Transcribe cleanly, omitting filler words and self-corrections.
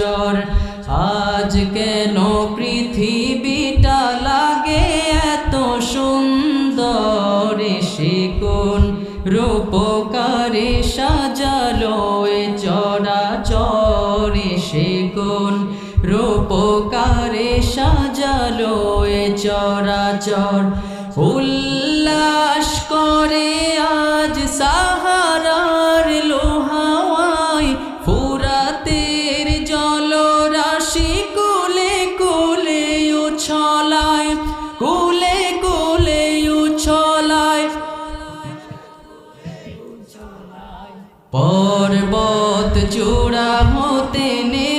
চর। আজ কেন পৃথিবীটা লাগে এত সুন্দর, সে কোন রূপকারে সাজালো এ চরাচর, সে কোন রূপকারে সাজালো এ চরাচর। উল্লাস করে আজ সাহা